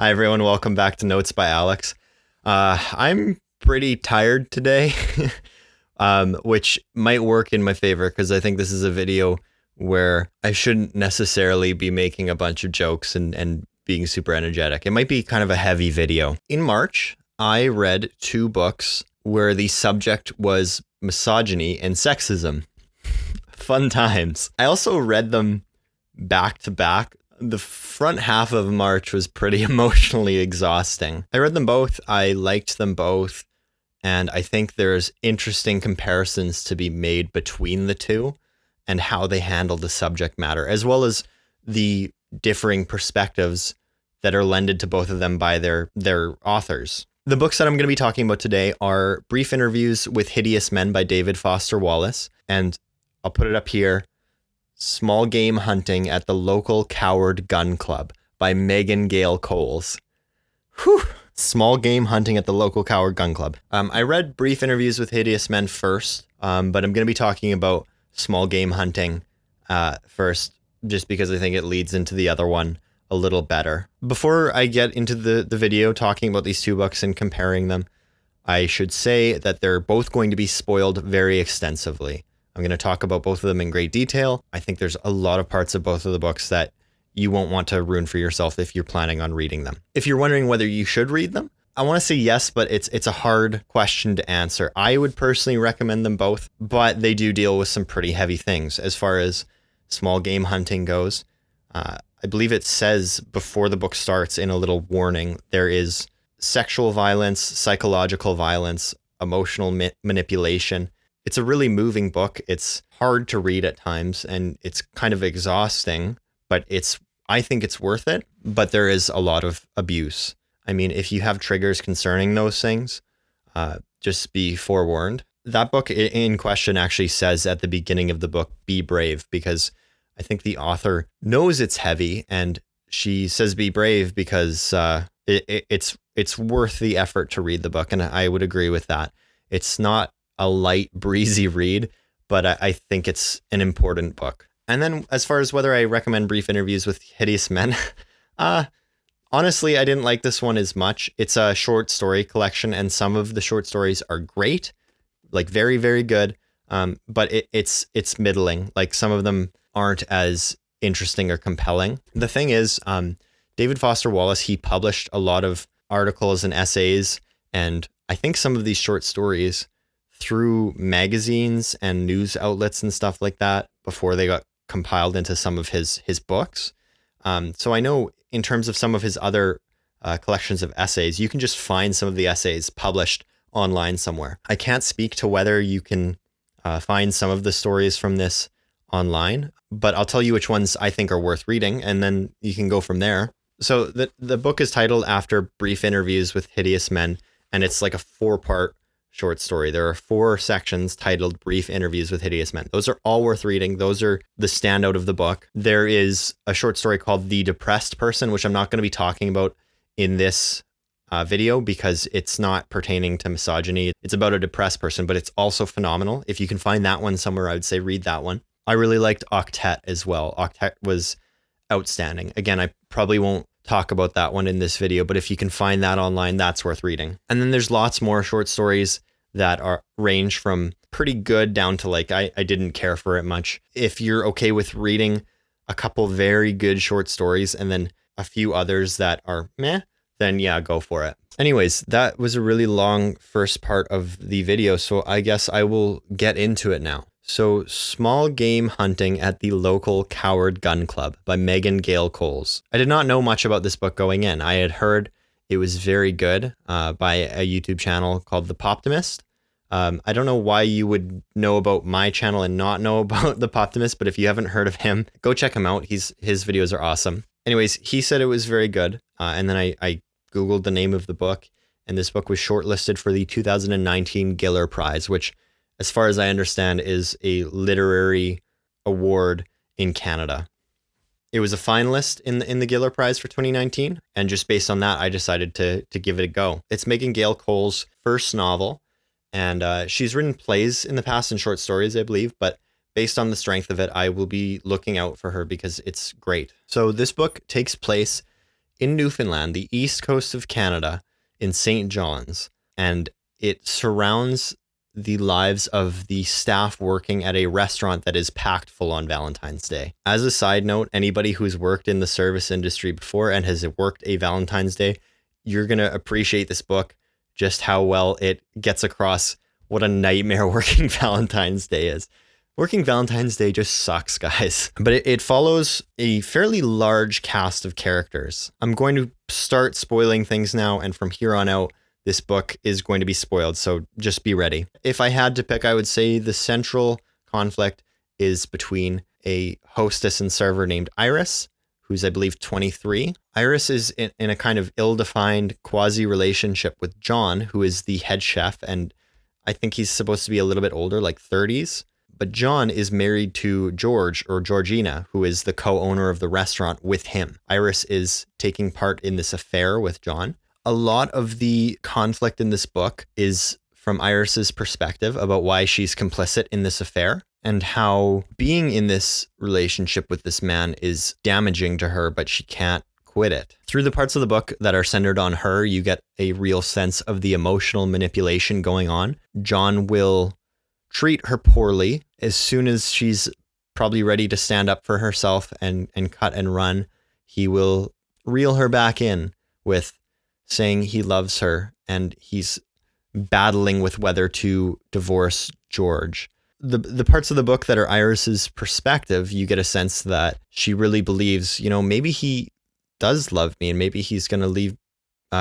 Hi, everyone. Welcome back to Notes by Alex. I'm pretty tired today, which might work in my favor because I think this is a video where I shouldn't necessarily be making a bunch of jokes and being super energetic. It might be kind of a heavy video. In March, I read two books where the subject was misogyny and sexism. Fun times. I also read them back to back. The front half of March was pretty emotionally exhausting. I read them both. I liked them both. And I think there's interesting comparisons to be made between the two and how they handle the subject matter, as well as the differing perspectives that are lended to both of them by their authors. The books that I'm going to be talking about today are Brief Interviews with Hideous Men by David Foster Wallace, and I'll put it up here, Small Game Hunting at the Local Coward Gun Club by Gail Coles. Whew. Small Game Hunting at the Local Coward Gun Club. I read Brief Interviews with Hideous Men first, but I'm going to be talking about Small Game Hunting first, just because I think it leads into the other one a little better. Before I get into the video talking about these two books and comparing them, I should say that they're both going to be spoiled very extensively. I'm going to talk about both of them in great detail. I think there's a lot of parts of both of the books that you won't want to ruin for yourself if you're planning on reading them. If you're wondering whether you should read them, I want to say yes, but it's a hard question to answer. I would personally recommend them both, but they do deal with some pretty heavy things as far as small game hunting goes. I believe it says before the book starts in a little warning, there is sexual violence, psychological violence, emotional manipulation. It's a really moving book. It's hard to read at times and it's kind of exhausting, but I think it's worth it. But there is a lot of abuse. I mean, if you have triggers concerning those things, just be forewarned. That book in question actually says at the beginning of the book, be brave, because I think the author knows it's heavy and she says be brave because it's worth the effort to read the book. And I would agree with that. It's not a light, breezy read, but I think it's an important book. And then as far as whether I recommend Brief Interviews with Hideous Men, honestly, I didn't like this one as much. It's a short story collection and some of the short stories are great, like very, very good. But it's middling. Like some of them aren't as interesting or compelling. The thing is, David Foster Wallace, he published a lot of articles and essays, and I think some of these short stories through magazines and news outlets and stuff like that before they got compiled into some of his books. So I know in terms of some of his other collections of essays, you can just find some of the essays published online somewhere. I can't speak to whether you can find some of the stories from this online, but I'll tell you which ones I think are worth reading, and then you can go from there. So the book is titled after Brief Interviews with Hideous Men, and it's like a 4-part short story. There are 4 sections titled Brief Interviews with Hideous Men. Those are all worth reading. Those are the standout of the book. There is a short story called The Depressed Person, which I'm not going to be talking about in this video because it's not pertaining to misogyny. It's about a depressed person, but it's also phenomenal. If you can find that one somewhere, I would say read that one. I really liked Octet as well. Octet was outstanding. Again, I probably won't talk about that one in this video, but if you can find that online, that's worth reading. And then there's lots more short stories that are range from pretty good down to like, I didn't care for it much. If you're okay with reading a couple very good short stories and then a few others that are meh, then yeah, go for it. Anyways, that was a really long first part of the video, so I guess I will get into it now. So, Small Game Hunting at the Local Coward Gun Club by Gail Coles. I did not know much about this book going in. I had heard it was very good by a YouTube channel called The Poptimist. I don't know why you would know about my channel and not know about The Poptimist, but if you haven't heard of him, go check him out. His videos are awesome. Anyways, he said it was very good. And then I Googled the name of the book, and this book was shortlisted for the 2019 Giller Prize, which, as far as I understand, is a literary award in Canada. It was a finalist in the Giller Prize for 2019, and just based on that, I decided to give it a go. It's Gail Coles' first novel, and she's written plays in the past and short stories, I believe, but based on the strength of it, I will be looking out for her because it's great. So this book takes place in Newfoundland, the east coast of Canada, in St. John's, and it surrounds the lives of the staff working at a restaurant that is packed full on Valentine's Day. As a side note, anybody who's worked in the service industry before and has worked a Valentine's Day, you're going to appreciate this book, just how well it gets across what a nightmare working Valentine's Day is. Working Valentine's Day just sucks, guys. But it follows a fairly large cast of characters. I'm going to start spoiling things now, and from here on out, this book is going to be spoiled, so just be ready. If I had to pick, I would say the central conflict is between a hostess and server named Iris, who's, I believe, 23. Iris is in a kind of ill-defined quasi-relationship with John, who is the head chef, and I think he's supposed to be a little bit older, like 30s. But John is married to George, or Georgina, who is the co-owner of the restaurant with him. Iris is taking part in this affair with John. A lot of the conflict in this book is from Iris's perspective about why she's complicit in this affair and how being in this relationship with this man is damaging to her, but she can't quit it. Through the parts of the book that are centered on her, you get a real sense of the emotional manipulation going on. John will treat her poorly as soon as she's probably ready to stand up for herself and cut and run. He will reel her back in with saying he loves her, and he's battling with whether to divorce George. The parts of the book that are Iris's perspective, you get a sense that she really believes, maybe he does love me and maybe he's going to leave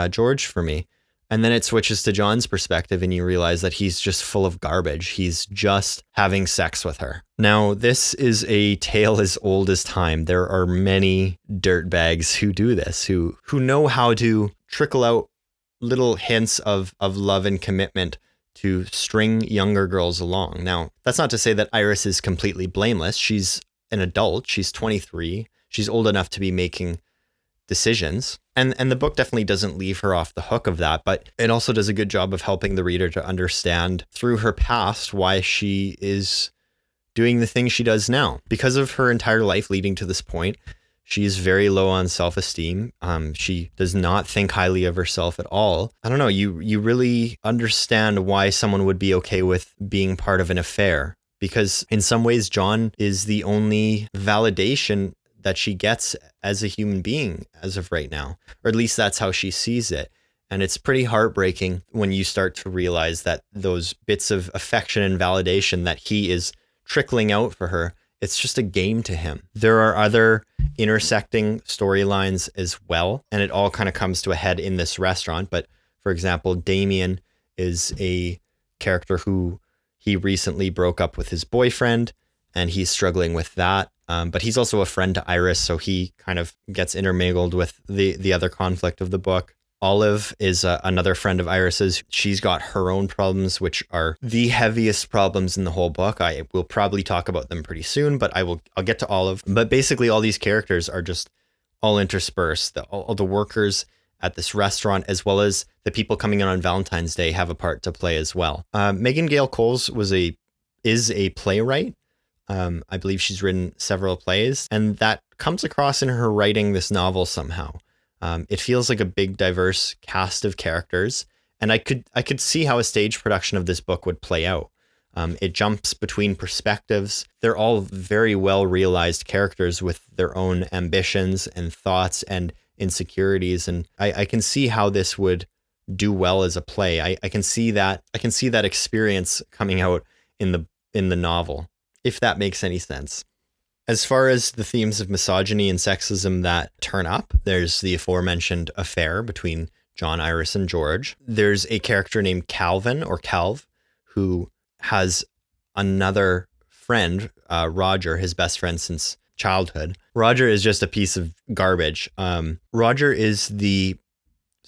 George for me. And then it switches to John's perspective and you realize that he's just full of garbage. He's just having sex with her. Now, this is a tale as old as time. There are many dirtbags who do this, who know how to trickle out little hints of love and commitment to string younger girls along. Now, that's not to say that Iris is completely blameless. She's an adult. She's 23. She's old enough to be making decisions. And the book definitely doesn't leave her off the hook of that, but it also does a good job of helping the reader to understand through her past why she is doing the things she does now. Because of her entire life leading to this point, she is very low on self-esteem. She does not think highly of herself at all. I don't know, you really understand why someone would be okay with being part of an affair, because in some ways, John is the only validation that she gets as a human being as of right now, or at least that's how she sees it. And it's pretty heartbreaking when you start to realize that those bits of affection and validation that he is trickling out for her, it's just a game to him. There are other intersecting storylines as well, and it all kind of comes to a head in this restaurant. But for example, Damien is a character who he recently broke up with his boyfriend, and he's struggling with that. But he's also a friend to Iris, so he kind of gets intermingled with the other conflict of the book. Olive is another friend of Iris's. She's got her own problems, which are the heaviest problems in the whole book. I will probably talk about them pretty soon, but I'll get to Olive. But basically, all these characters are just all interspersed. All the workers at this restaurant, as well as the people coming in on Valentine's Day, have a part to play as well. Megan Gail Coles is a playwright. I believe she's written several plays, and that comes across in her writing this novel somehow. It feels like a big, diverse cast of characters, and I could see how a stage production of this book would play out. It jumps between perspectives. They're all very well realized characters with their own ambitions and thoughts and insecurities, and I can see how this would do well as a play. I can see that experience coming out in the novel, if that makes any sense. As far as the themes of misogyny and sexism that turn up, there's the aforementioned affair between John, Iris, and George. There's a character named Calvin, or Calv, who has another friend, Roger, his best friend since childhood. Roger is just a piece of garbage. Roger is the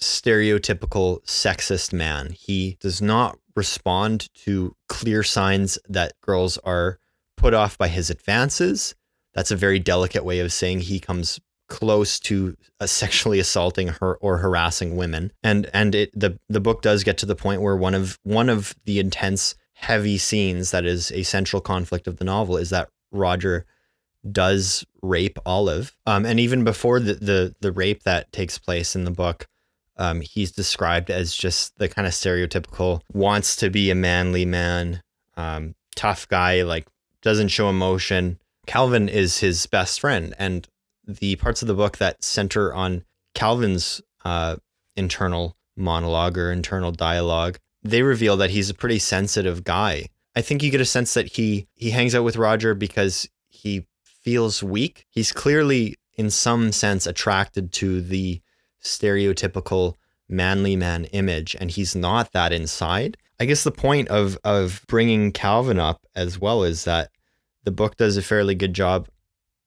stereotypical sexist man. He does not respond to clear signs that girls are put off by his advances. That's a very delicate way of saying he comes close to sexually assaulting her or harassing women. And the book does get to the point where one of the intense, heavy scenes that is a central conflict of the novel is that Roger does rape Olive. And even before the rape that takes place in the book, he's described as just the kind of stereotypical, wants to be a manly man, tough guy, like doesn't show emotion. Calvin is his best friend, and the parts of the book that center on Calvin's internal monologue or internal dialogue, they reveal that he's a pretty sensitive guy. I think you get a sense that he hangs out with Roger because he feels weak. He's clearly, in some sense, attracted to the stereotypical manly man image, and he's not that inside. I guess the point of bringing Calvin up as well is that the book does a fairly good job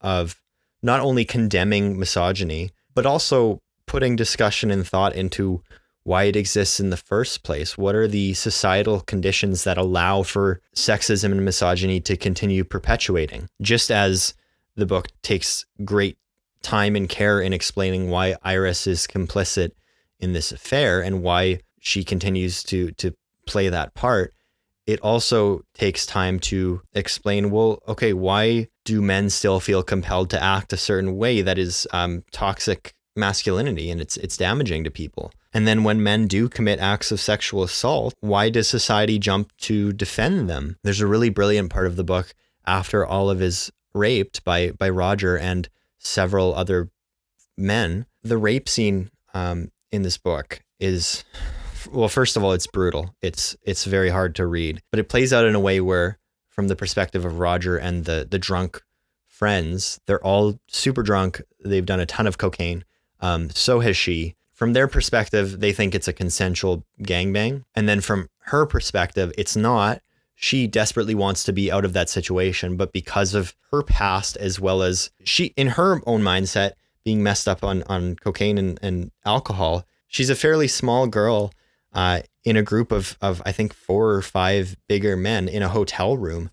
of not only condemning misogyny, but also putting discussion and thought into why it exists in the first place. What are the societal conditions that allow for sexism and misogyny to continue perpetuating? Just as the book takes great time and care in explaining why Iris is complicit in this affair and why she continues to play that part, it also takes time to explain, well, okay, why do men still feel compelled to act a certain way that is toxic masculinity, and it's damaging to people? And then when men do commit acts of sexual assault, why does society jump to defend them? There's a really brilliant part of the book after Olive is raped by Roger and several other men. The rape scene in this book is, well, first of all, it's brutal. It's very hard to read, but it plays out in a way where, from the perspective of Roger and the drunk friends, they're all super drunk. They've done a ton of cocaine. So has she. From their perspective, they think it's a consensual gangbang. And then from her perspective, it's not. She desperately wants to be out of that situation, but because of her past, as well as she, in her own mindset, being messed up on cocaine and alcohol, she's a fairly small girl in a group of I think 4 or 5 bigger men in a hotel room.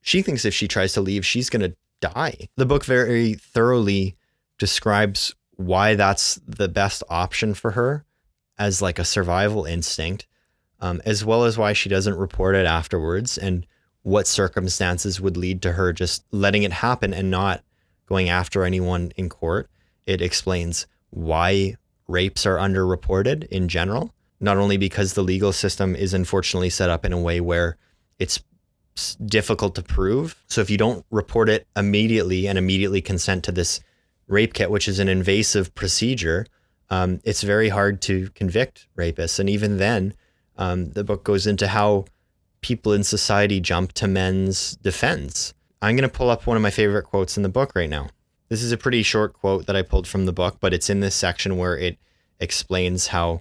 She thinks if she tries to leave, she's going to die. The book very thoroughly describes why that's the best option for her as like a survival instinct, as well as why she doesn't report it afterwards and what circumstances would lead to her just letting it happen and not going after anyone in court. It explains why rapes are underreported in general, not only because the legal system is unfortunately set up in a way where it's difficult to prove. So if you don't report it immediately and immediately consent to this rape kit, which is an invasive procedure, it's very hard to convict rapists. And even then, the book goes into how people in society jump to men's defense. I'm going to pull up one of my favorite quotes in the book right now. This is a pretty short quote that I pulled from the book, but it's in this section where it explains how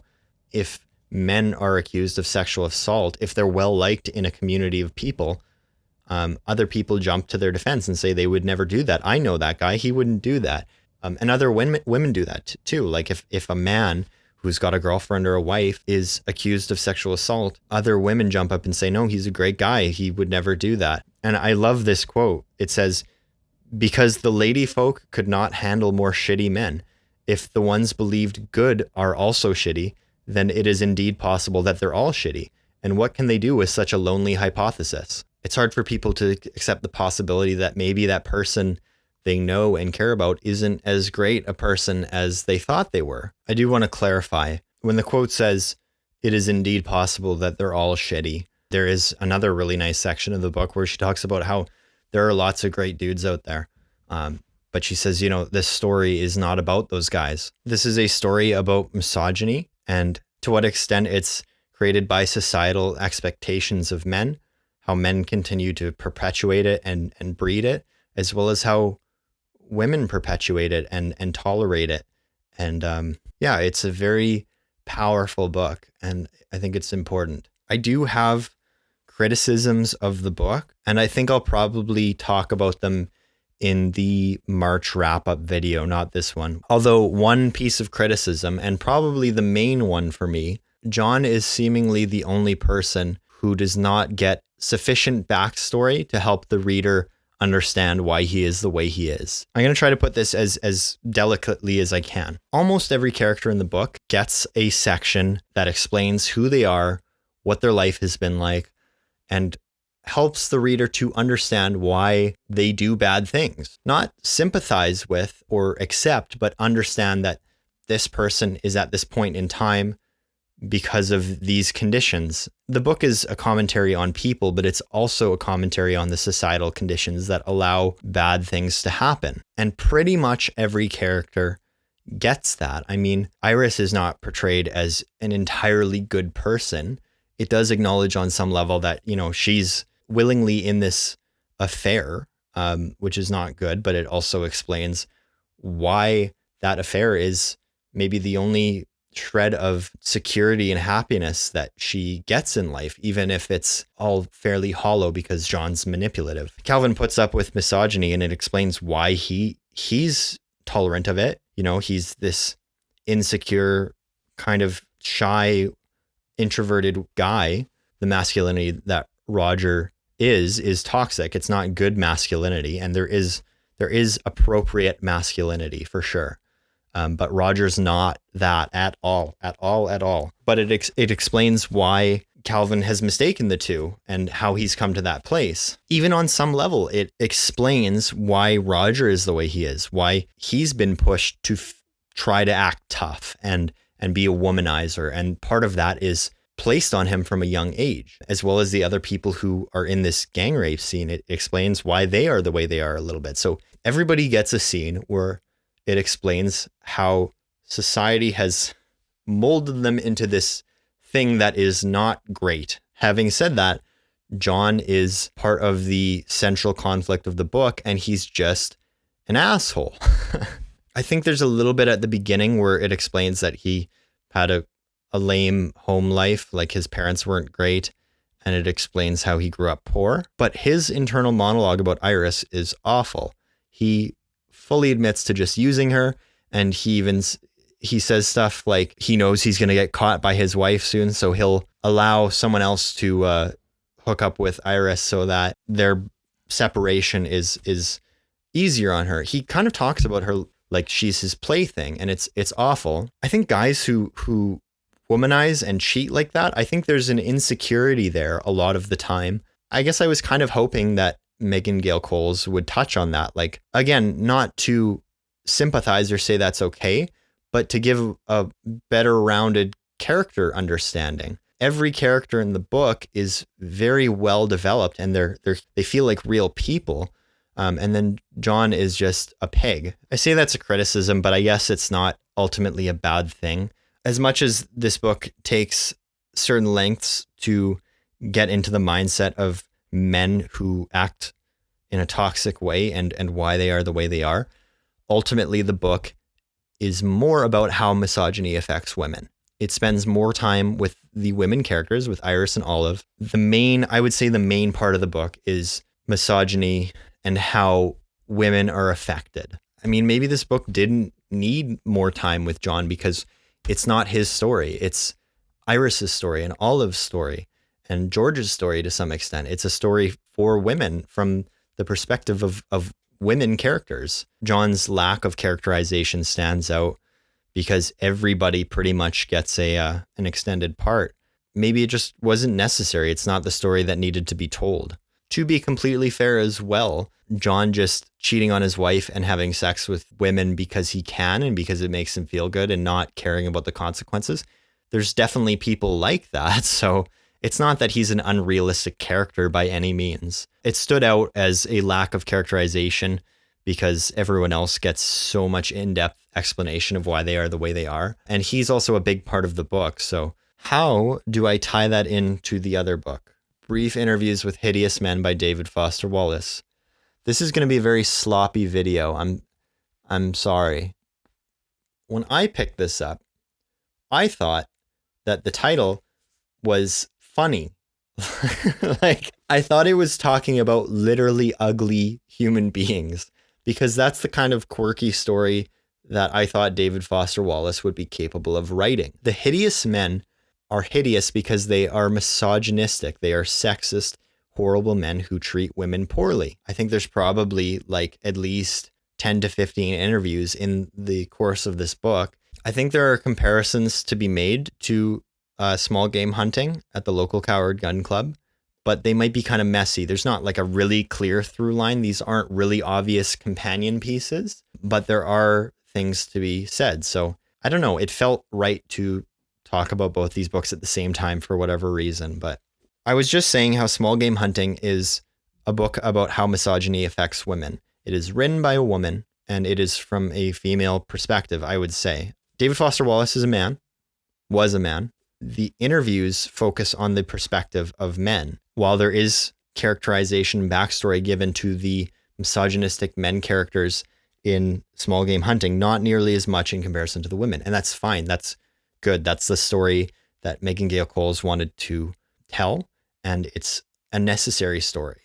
if men are accused of sexual assault, if they're well liked in a community of people, other people jump to their defense and say they would never do that. I know that guy, he wouldn't do that. And other women do that too. Like if a man who's got a girlfriend or a wife is accused of sexual assault, other women jump up and say, no, he's a great guy, he would never do that. And I love this quote. It says, because the lady folk could not handle more shitty men. If the ones believed good are also shitty, then it is indeed possible that they're all shitty. And what can they do with such a lonely hypothesis? It's hard for people to accept the possibility that maybe that person they know and care about isn't as great a person as they thought they were. I do want to clarify, when the quote says, it is indeed possible that they're all shitty, there is another really nice section of the book where she talks about how there are lots of great dudes out there. But she says, this story is not about those guys. This is a story about misogyny and to what extent it's created by societal expectations of men, how men continue to perpetuate it and breed it, as well as how women perpetuate it and tolerate it. And it's a very powerful book, and I think it's important. I do have criticisms of the book, and I think I'll probably talk about them in the March wrap-up video, not this one. Although one piece of criticism, and probably the main one for me, John is seemingly the only person who does not get sufficient backstory to help the reader understand why he is the way he is. I'm going to try to put this as delicately as I can. Almost every character in the book gets a section that explains who they are, what their life has been like, and helps the reader to understand why they do bad things. Not sympathize with or accept, but understand that this person is at this point in time because of these conditions. The book is a commentary on people, but it's also a commentary on the societal conditions that allow bad things to happen. And pretty much every character gets that. I mean, Iris is not portrayed as an entirely good person. It does acknowledge on some level that, she's willingly in this affair, which is not good, but it also explains why that affair is maybe the only shred of security and happiness that she gets in life, even if it's all fairly hollow because John's manipulative. Calvin puts up with misogyny, and it explains why he's tolerant of it. He's this insecure, kind of shy, introverted guy. The masculinity that Roger is toxic. It's not good masculinity, and there is appropriate masculinity for sure. But Roger's not that at all. But it explains why Calvin has mistaken the two and how he's come to that place. Even on some level, it explains why Roger is the way he is, why he's been pushed to try to act tough and be a womanizer. And part of that is placed on him from a young age, as well as the other people who are in this gang rape scene. It explains why they are the way they are a little bit. So everybody gets a scene where it explains how society has molded them into this thing that is not great. Having said that, John is part of the central conflict of the book, and he's just an asshole. I think there's a little bit at the beginning where it explains that he had a lame home life, like his parents weren't great, and it explains how he grew up poor. But his internal monologue about Iris is awful. He fully admits to just using her, and he says stuff like he knows he's going to get caught by his wife soon, so he'll allow someone else to hook up with Iris so that their separation is easier on her. He kind of talks about her like she's his plaything, and it's awful. I think guys who womanize and cheat like that, I think there's an insecurity there a lot of the time. I guess I was kind of hoping that Megan Gail Coles would touch on that. Like, again, not to sympathize or say that's okay, but to give a better rounded character understanding. Every character in the book is very well developed, and they feel like real people. And then John is just a pig. I say that's a criticism, but I guess it's not ultimately a bad thing. As much as this book takes certain lengths to get into the mindset of men who act in a toxic way and why they are the way they are, ultimately the book is more about how misogyny affects women. It spends more time with the women characters, with Iris and Olive. I would say the main part of the book is misogyny and how women are affected. I mean, maybe this book didn't need more time with John because it's not his story. It's Iris's story and Olive's story and George's story to some extent. It's a story for women from the perspective of women characters. John's lack of characterization stands out because everybody pretty much gets an extended part. Maybe it just wasn't necessary. It's not the story that needed to be told. To be completely fair as well, John just cheating on his wife and having sex with women because he can and because it makes him feel good and not caring about the consequences. There's definitely people like that. So it's not that he's an unrealistic character by any means. It stood out as a lack of characterization because everyone else gets so much in-depth explanation of why they are the way they are. And he's also a big part of the book. So how do I tie that into the other book? Brief Interviews with Hideous Men by David Foster Wallace. This is going to be a very sloppy video. I'm sorry. When I picked this up, I thought that the title was funny. Like, I thought it was talking about literally ugly human beings, because that's the kind of quirky story that I thought David Foster Wallace would be capable of writing. The hideous men are hideous because they are misogynistic. They are sexist, horrible men who treat women poorly. I think there's probably like at least 10 to 15 interviews in the course of this book. I think there are comparisons to be made to small game hunting at the local Coward Gun Club, but they might be kind of messy. There's not like a really clear through line. These aren't really obvious companion pieces, but there are things to be said. So I don't know. It felt right to talk about both these books at the same time for whatever reason. But I was just saying how Small Game Hunting is a book about how misogyny affects women. It is written by a woman, and it is from a female perspective, I would say. David Foster Wallace is a man, was a man. The interviews focus on the perspective of men. While there is characterization and backstory given to the misogynistic men characters in Small Game Hunting, not nearly as much in comparison to the women. And that's fine. That's good. That's the story that Megan Gail Coles wanted to tell. And it's a necessary story.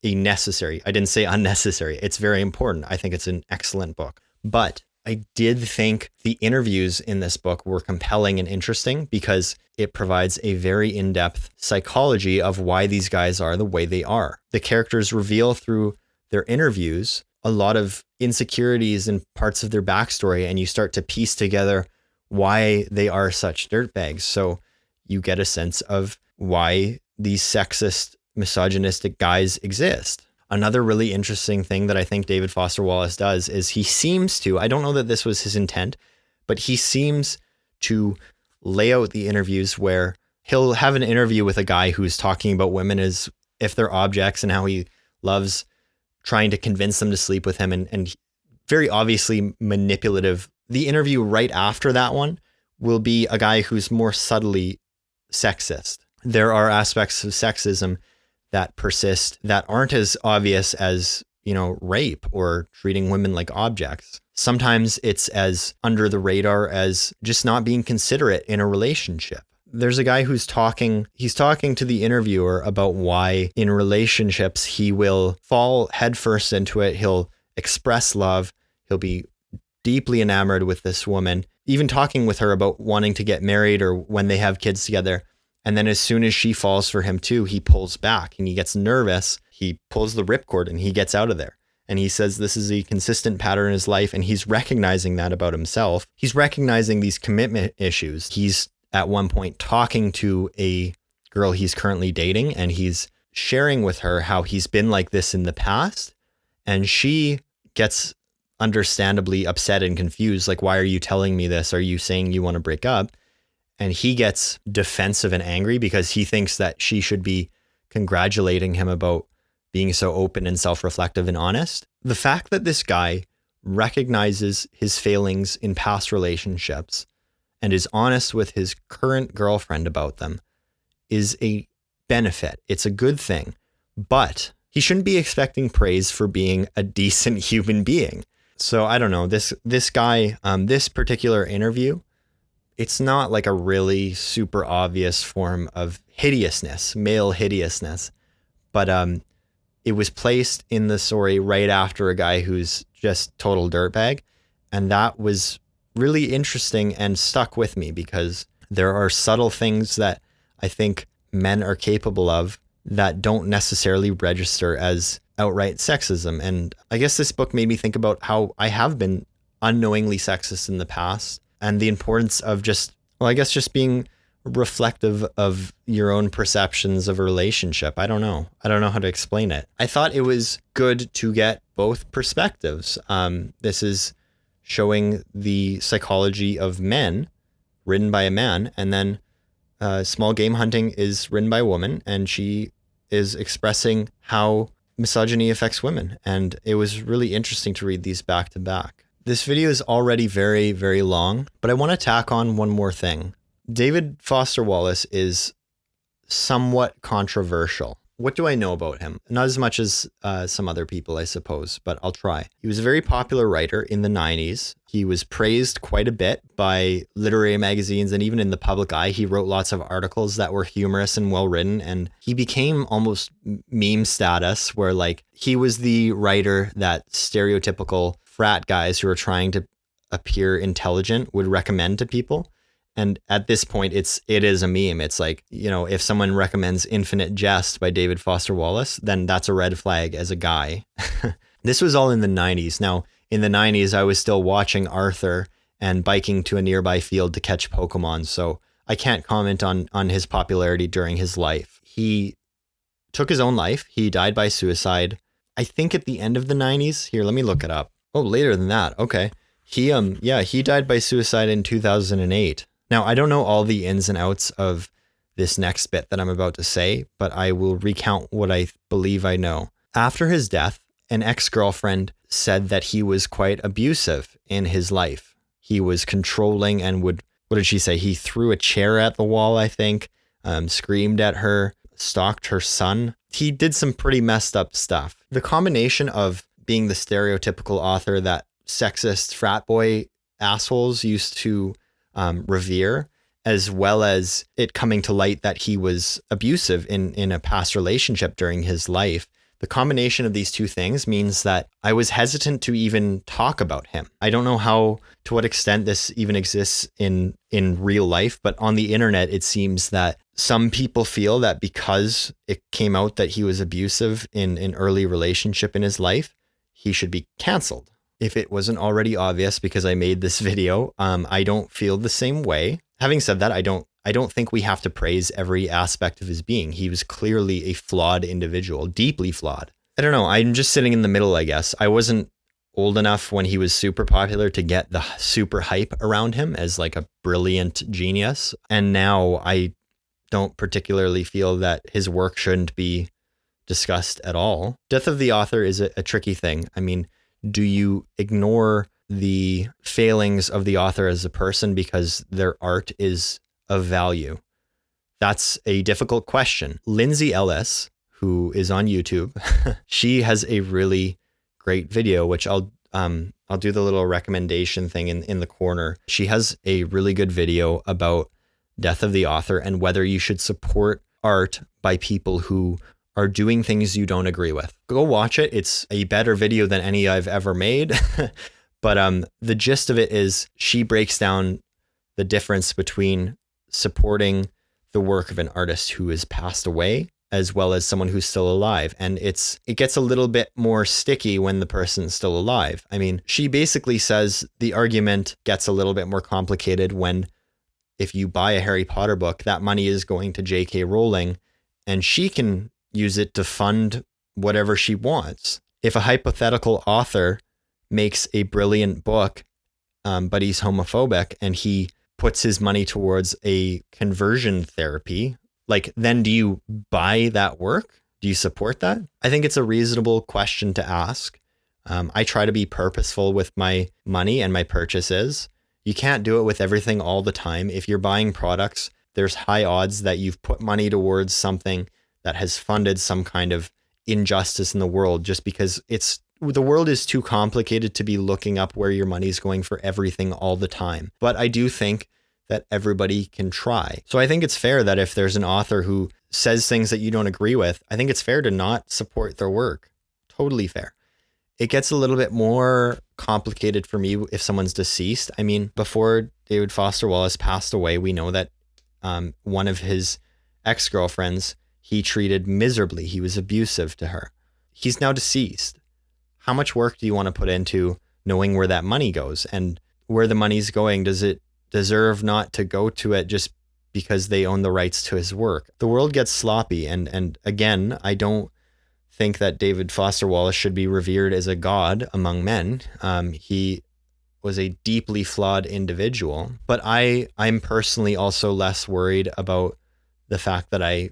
I didn't say unnecessary. It's very important. I think it's an excellent book. But I did think the interviews in this book were compelling and interesting because it provides a very in-depth psychology of why these guys are the way they are. The characters reveal through their interviews a lot of insecurities and parts of their backstory, and you start to piece together why they are such dirtbags. So you get a sense of why these sexist, misogynistic guys exist. Another really interesting thing that I think David Foster Wallace does is he seems to, I don't know that this was his intent, but he seems to lay out the interviews where he'll have an interview with a guy who's talking about women as if they're objects and how he loves trying to convince them to sleep with him and very obviously manipulative. The interview right after that one will be a guy who's more subtly sexist. There are aspects of sexism that persist that aren't as obvious as, rape or treating women like objects. Sometimes it's as under the radar as just not being considerate in a relationship. There's a guy he's talking to the interviewer about why in relationships he will fall headfirst into it. He'll express love. He'll be deeply enamored with this woman, even talking with her about wanting to get married or when they have kids together. And then as soon as she falls for him too, he pulls back and he gets nervous. He pulls the ripcord and he gets out of there. And he says this is a consistent pattern in his life. And he's recognizing that about himself. He's recognizing these commitment issues. He's at one point talking to a girl he's currently dating, and he's sharing with her how he's been like this in the past. And she gets understandably upset and confused. Like, why are you telling me this? Are you saying you want to break up? And he gets defensive and angry because he thinks that she should be congratulating him about being so open and self-reflective and honest. The fact that this guy recognizes his failings in past relationships and is honest with his current girlfriend about them is a benefit. It's a good thing, but he shouldn't be expecting praise for being a decent human being. So I don't know, this guy, this particular interview, it's not like a really super obvious form of hideousness, male hideousness, but it was placed in the story right after a guy who's just total dirtbag. And that was really interesting and stuck with me because there are subtle things that I think men are capable of that don't necessarily register as outright sexism. And I guess this book made me think about how I have been unknowingly sexist in the past and the importance of just being reflective of your own perceptions of a relationship. I don't know how to explain it. I thought it was good to get both perspectives. This is showing the psychology of men written by a man, and then Small Game Hunting is written by a woman, and she is expressing how misogyny affects women. And it was really interesting to read these back to back. This video is already very, very long, but I want to tack on one more thing. David Foster Wallace is somewhat controversial. What do I know about him? Not as much as some other people, I suppose, but I'll try. He was a very popular writer in the 90s. He was praised quite a bit by literary magazines, and even in the public eye, he wrote lots of articles that were humorous and well written. And he became almost meme status, where like he was the writer that stereotypical frat guys who are trying to appear intelligent would recommend to people. And at this point, it is a meme. It's like, if someone recommends Infinite Jest by David Foster Wallace, then that's a red flag as a guy. This was all in the 90s. Now, in the 90s, I was still watching Arthur and biking to a nearby field to catch Pokemon. So I can't comment on his popularity during his life. He took his own life. He died by suicide, I think at the end of the 90s. Here, let me look it up. Oh, later than that. Okay. He died by suicide in 2008. Now, I don't know all the ins and outs of this next bit that I'm about to say, but I will recount what I believe I know. After his death, an ex-girlfriend said that he was quite abusive in his life. He was controlling and what did she say? He threw a chair at the wall, I think, screamed at her, stalked her son. He did some pretty messed up stuff. The combination of being the stereotypical author that sexist frat boy assholes used to revere, as well as it coming to light that he was abusive in a past relationship during his life. The combination of these two things means that I was hesitant to even talk about him. I don't know to what extent this even exists in real life, but on the internet, it seems that some people feel that because it came out that he was abusive in an early relationship in his life, he should be canceled. If it wasn't already obvious because I made this video, I don't feel the same way. Having said that, I don't think we have to praise every aspect of his being. He was clearly a flawed individual, deeply flawed. I don't know. I'm just sitting in the middle, I guess. I wasn't old enough when he was super popular to get the super hype around him as like a brilliant genius. And now I don't particularly feel that his work shouldn't be discussed at all. Death of the author is a tricky thing. I mean, do you ignore the failings of the author as a person because their art is of value? That's a difficult question. Lindsay Ellis, who is on YouTube, she has a really great video, which I'll do the little recommendation thing in the corner. She has a really good video about Death of the Author and whether you should support art by people who are doing things you don't agree with. Go watch it. It's a better video than any I've ever made. But the gist of it is she breaks down the difference between supporting the work of an artist who has passed away as well as someone who's still alive. And it gets a little bit more sticky when the person's still alive. I mean, she basically says the argument gets a little bit more complicated when if you buy a Harry Potter book, that money is going to J.K. Rowling and she can use it to fund whatever she wants. If a hypothetical author makes a brilliant book, but he's homophobic and he puts his money towards a conversion therapy, like, then do you buy that work? Do you support that? I think it's a reasonable question to ask. I try to be purposeful with my money and my purchases. You can't do it with everything all the time. If you're buying products, there's high odds that you've put money towards something that has funded some kind of injustice in the world just because the world is too complicated to be looking up where your money's going for everything all the time. But I do think that everybody can try. So I think it's fair that if there's an author who says things that you don't agree with, I think it's fair to not support their work. Totally fair. It gets a little bit more complicated for me if someone's deceased. I mean, before David Foster Wallace passed away, we know that one of his ex-girlfriends, he treated miserably. He was abusive to her. He's now deceased. How much work do you want to put into knowing where that money goes and where the money's going? Does it deserve not to go to it just because they own the rights to his work? The world gets sloppy. And again, I don't think that David Foster Wallace should be revered as a god among men. He was a deeply flawed individual, but I'm personally also less worried about the fact that I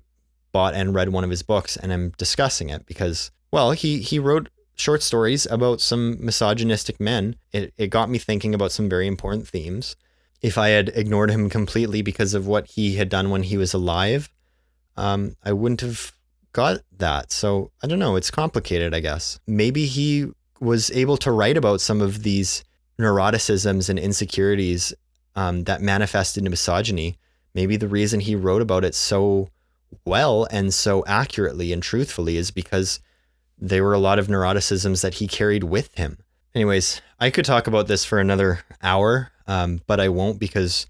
bought and read one of his books and I'm discussing it because, well, he wrote short stories about some misogynistic men. It got me thinking about some very important themes. If I had ignored him completely because of what he had done when he was alive, I wouldn't have got that. So I don't know. It's complicated, I guess. Maybe he was able to write about some of these neuroticisms and insecurities that manifest into misogyny. Maybe the reason he wrote about it so well and so accurately and truthfully is because there were a lot of neuroticisms that he carried with him. Anyways, I could talk about this for another hour, but I won't because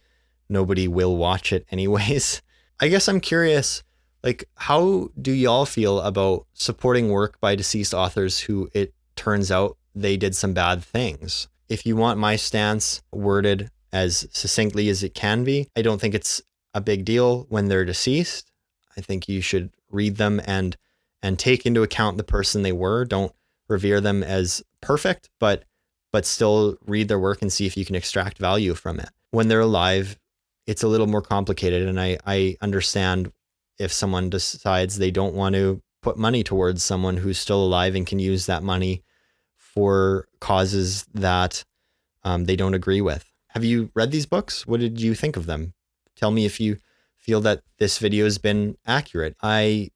nobody will watch it anyways. I guess I'm curious, like, how do y'all feel about supporting work by deceased authors who it turns out they did some bad things? If you want my stance worded as succinctly as it can be, I don't think it's a big deal when they're deceased. I think you should read them and and take into account the person they were. Don't revere them as perfect, but still read their work and see if you can extract value from it. When they're alive, it's a little more complicated, and I understand if someone decides they don't want to put money towards someone who's still alive and can use that money for causes that they don't agree with. Have you read these books? What did you think of them? Tell me if you feel that this video has been accurate. I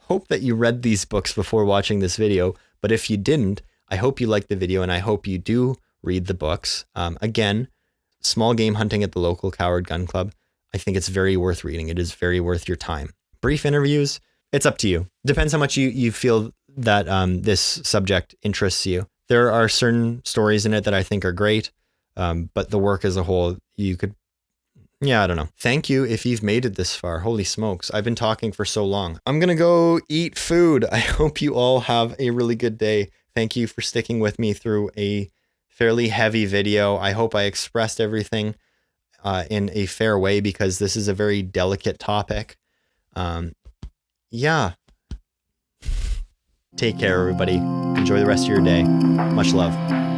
hope that you read these books before watching this video, but if you didn't, I hope you liked the video, and I hope you do read the books. Again, Small Game Hunting at the Local Coward Gun Club. I think it's very worth reading. It is very worth your time. Brief interviews, it's up to you. Depends how much you feel that this subject interests you. There are certain stories in it that I think are great, but the work as a whole, you could, I don't know. Thank you if you've made it this far. Holy smokes, I've been talking for so long. I'm going to go eat food. I hope you all have a really good day. Thank you for sticking with me through a fairly heavy video. I hope I expressed everything in a fair way, because this is a very delicate topic. Take care, everybody. Enjoy the rest of your day. Much love.